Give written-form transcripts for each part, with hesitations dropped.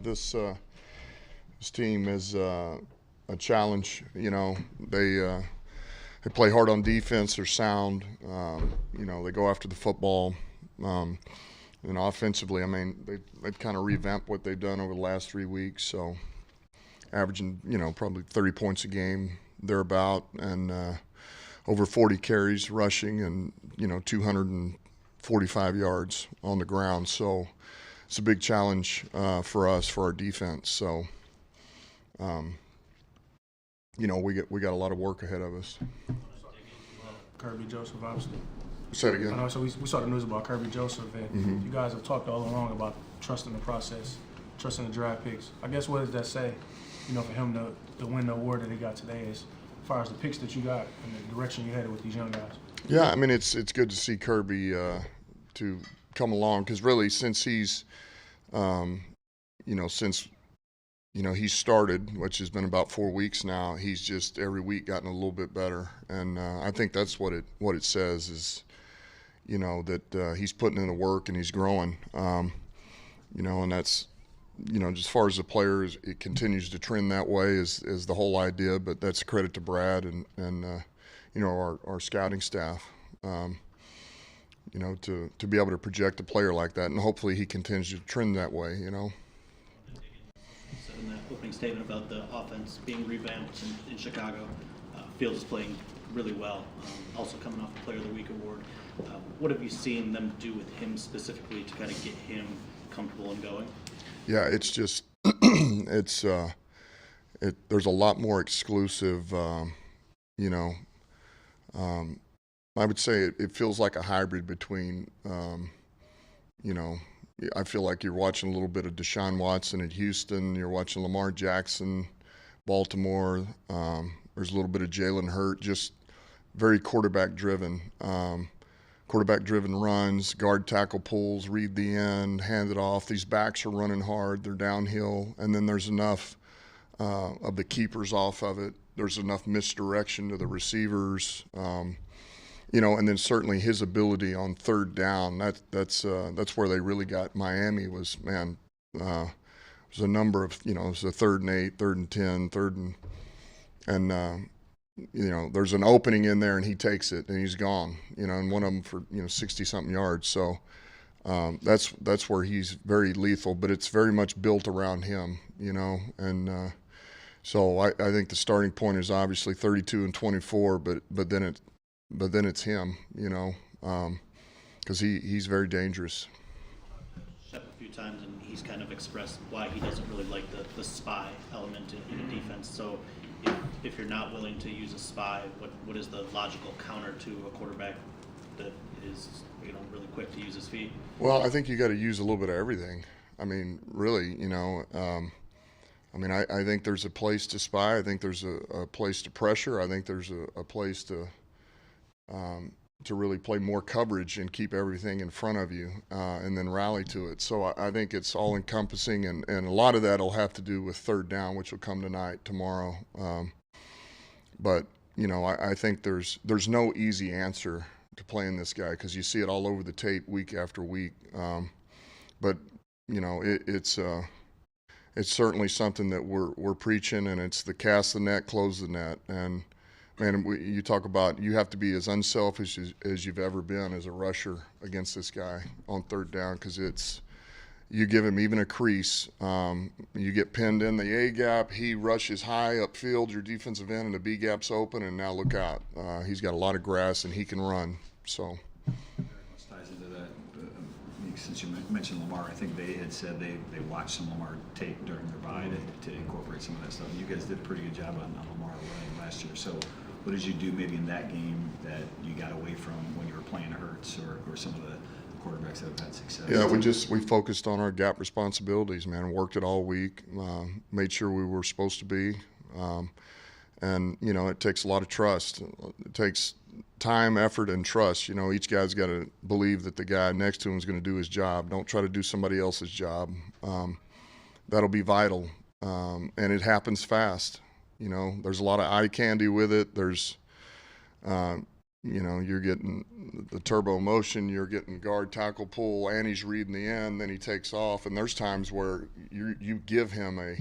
This team is a challenge. They play hard on defense. They're sound. They go after the football. And offensively, I mean, they've kind of revamped what they've done over the last 3 weeks. So averaging, probably 30 points a game, thereabout, and over 40 carries rushing and, 245 yards on the ground. So it's a big challenge for us, for our defense. So, we got a lot of work ahead of us. Kirby Joseph, obviously. Say it again. So we saw the news about Kirby Joseph, and you guys have talked all along about trusting the process, trusting the draft picks. I guess what does that say, for him to win the award that he got today as far as the picks that you got and the direction you're headed with these young guys? Yeah, I mean, it's good to see Kirby to come along, because really since he's, he started, which has been about 4 weeks now, he's just every week gotten a little bit better. And I think that's what it says is, that he's putting in the work and he's growing. And that's, as far as the players, it continues to trend that way is the whole idea. But that's a credit to Brad and our scouting staff, to be able to project a player like that. And hopefully he continues to trend that way, In that opening statement about the offense being revamped in Chicago, Fields is playing really well, also coming off the Player of the Week award. What have you seen them do with him specifically to kind of get him comfortable and going? Yeah, it's just there's a lot more exclusive. I would say it feels like a hybrid between I feel like you're watching a little bit of Deshaun Watson at Houston. You're watching Lamar Jackson, Baltimore. There's a little bit of Jalen Hurt, just very quarterback-driven. Quarterback-driven runs, guard tackle pulls, read the end, hand it off. These backs are running hard. They're downhill. And then there's enough of the keepers off of it. There's enough misdirection to the receivers. And then certainly his ability on third down. That's where they really got Miami. Was a number of it was a 3rd and 8, 3rd and 10, 3rd and there's an opening in there and he takes it and he's gone. And one of them for 60-something yards. So that's where he's very lethal. But it's very much built around him. And so I think the starting point is obviously 32 and 24, but then it's him, because he's very dangerous. Shep a few times, and he's kind of expressed why he doesn't really like the spy element in a defense. So if you're not willing to use a spy, what is the logical counter to a quarterback that is really quick to use his feet? Well, I think you got to use a little bit of everything. I mean, really, I think there's a place to spy. I think there's a place to pressure. I think there's a place to really play more coverage and keep everything in front of you, and then rally to it. So I think it's all encompassing, and a lot of that will have to do with third down, which will come tomorrow. But I think there's no easy answer to playing this guy, because you see it all over the tape week after week. But it's certainly something that we're preaching, and it's the cast the net, close the net. And man, you talk about you have to be as unselfish as you've ever been as a rusher against this guy on third down, because you give him even a crease, you get pinned in the A gap, he rushes high upfield, your defensive end, and the B gap's open, and now look out. He's got a lot of grass, and he can run. So. Ties into that. Since you mentioned Lamar, I think they had said they watched some Lamar tape during their bye to incorporate some of that stuff. You guys did a pretty good job on Lamar running last year. So what did you do maybe in that game that you got away from when you were playing Hurts or some of the quarterbacks that have had success? Yeah, we focused on our gap responsibilities, man. Worked it all week, made sure we were supposed to be. And, it takes a lot of trust. It takes time, effort, and trust. Each guy's got to believe that the guy next to him is going to do his job. Don't try to do somebody else's job. That'll be vital. And it happens fast. There's a lot of eye candy with it. There's, you're getting the turbo motion, you're getting guard tackle pull, and he's reading the end, then he takes off. And there's times where you give him a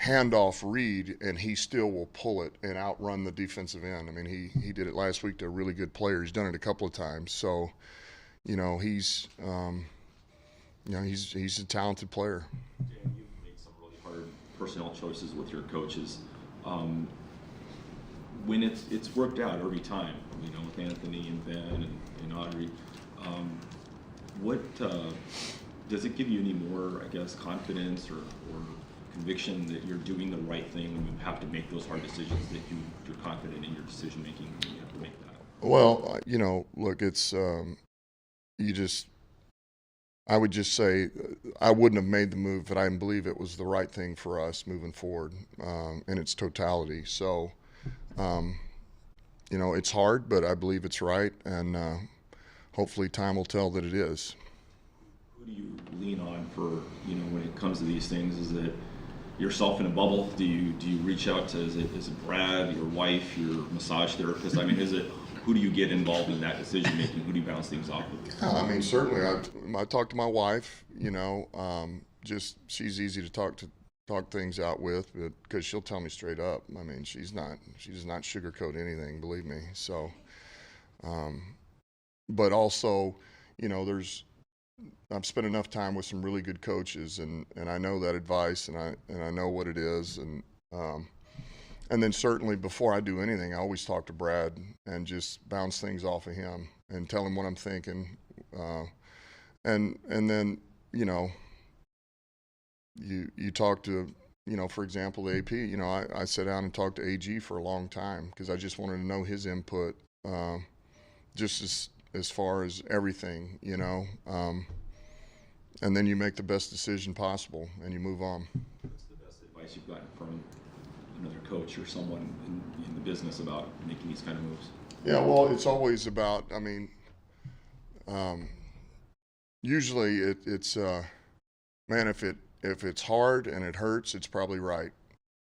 handoff read and he still will pull it and outrun the defensive end. I mean, he did it last week to a really good player. He's done it a couple of times. So, he's he's a talented player. Dan, you've made some really hard personnel choices with your coaches. When it's worked out every time, with Anthony and Ben and Audrey, what does it give you any more, I guess, confidence or conviction that you're doing the right thing when you have to make those hard decisions, that you're confident in your decision making when you have to make that? Well, look, it's I would just say I wouldn't have made the move if I didn't believe it was the right thing for us moving forward in its totality. So, it's hard, but I believe it's right, and hopefully time will tell that it is. Who do you lean on for, when it comes to these things? Is it yourself in a bubble? Do you reach out to, is it Brad, your wife, your massage therapist? I mean, who do you get involved in that decision making? Who do you bounce things off with? I mean, certainly I talk to my wife, just she's easy to talk things out with, because she'll tell me straight up. I mean, she does not sugarcoat anything, believe me. So, but also, I've spent enough time with some really good coaches, and I know that advice, and I know what it is, and then certainly before I do anything, I always talk to Brad and just bounce things off of him and tell him what I'm thinking, and then you talk to, for example, the AP. I sat down and talked to AG for a long time because I just wanted to know his input, just as far as everything, and then you make the best decision possible and you move on. What's the best advice you've gotten from another coach or someone in the business about making these kind of moves? Yeah, well, it's always about, usually it's man, if it's hard and it hurts, it's probably right.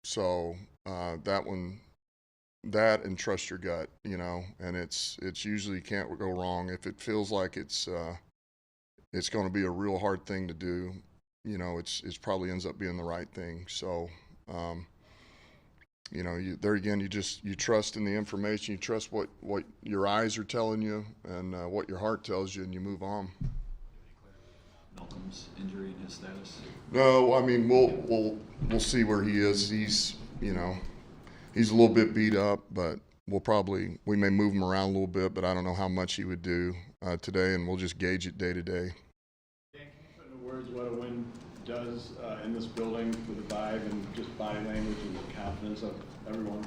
So that and trust your gut, and it's usually can't go wrong. If it feels like it's going to be a real hard thing to do, it's probably ends up being the right thing. So, there again, you trust in the information, you trust what your eyes are telling you and what your heart tells you, and you move on. Malcolm's injury and his status? No, I mean, we'll see where he is. He's a little bit beat up, but we may move him around a little bit, but I don't know how much he would do today, and we'll just gauge it day to day. Dan, can you put into words what a win does in this building with the vibe and just body language and the confidence of everyone?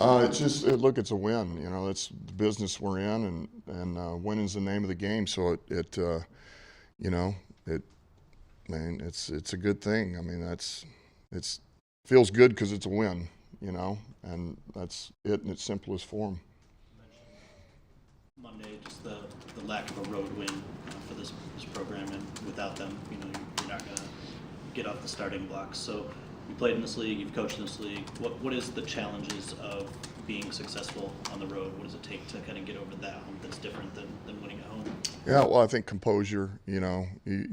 It's a win. It's the business we're in, and winning's the name of the game. So it's a good thing. I mean, it feels good because it's a win, and that's it in its simplest form. Monday, just the lack of a road win for this program, and without them, you're not going to get off the starting blocks. So you played in this league, you've coached in this league. What is the challenges of being successful on the road? What does it take to kind of get over that hump that's different than winning at home? Yeah, well, I think composure,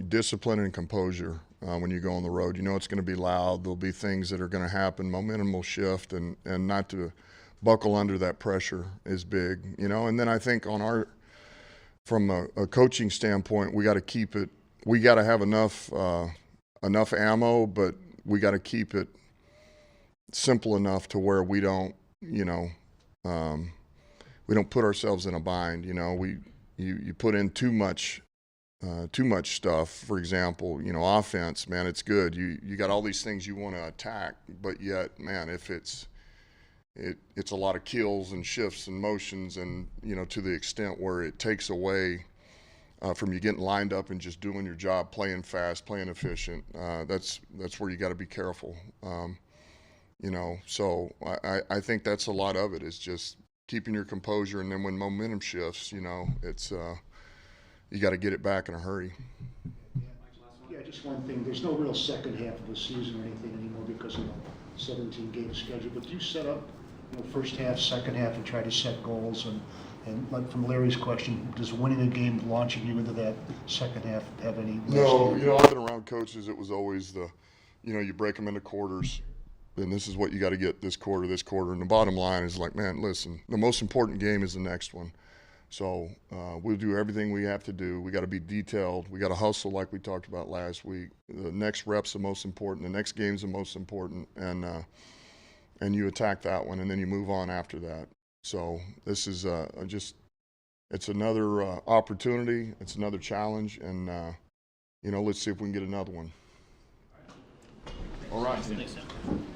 discipline and composure when you go on the road. It's going to be loud. There'll be things that are going to happen. Momentum will shift, and not to buckle under that pressure is big, And then I think from a coaching standpoint, we got to keep it. We got to have enough ammo, but we got to keep it simple enough to where we don't put ourselves in a bind. You put in too much stuff. For example, offense, man, it's good. You got all these things you want to attack, but yet, man, if it's a lot of kills and shifts and motions, and to the extent where it takes away from you getting lined up and just doing your job, playing fast, playing efficient. That's where you got to be careful. So I think that's a lot of it, is just keeping your composure, and then when momentum shifts, it's you got to get it back in a hurry. Yeah, just one thing. There's no real second half of the season or anything anymore because of the 17-game schedule. But do you set up, first half, second half, and try to set goals And like from Larry's question, does winning a game launching you into that second half have any? No, I've been around coaches. It was always you break them into quarters. And this is what you got to get this quarter. And the bottom line is like, man, listen, the most important game is the next one. So we'll do everything we have to do. We got to be detailed. We got to hustle like we talked about last week. The next rep's the most important. The next game's the most important. And you attack that one, and then you move on after that. So this is it's another opportunity. It's another challenge. And, let's see if we can get another one. All right. Thanks, Sam.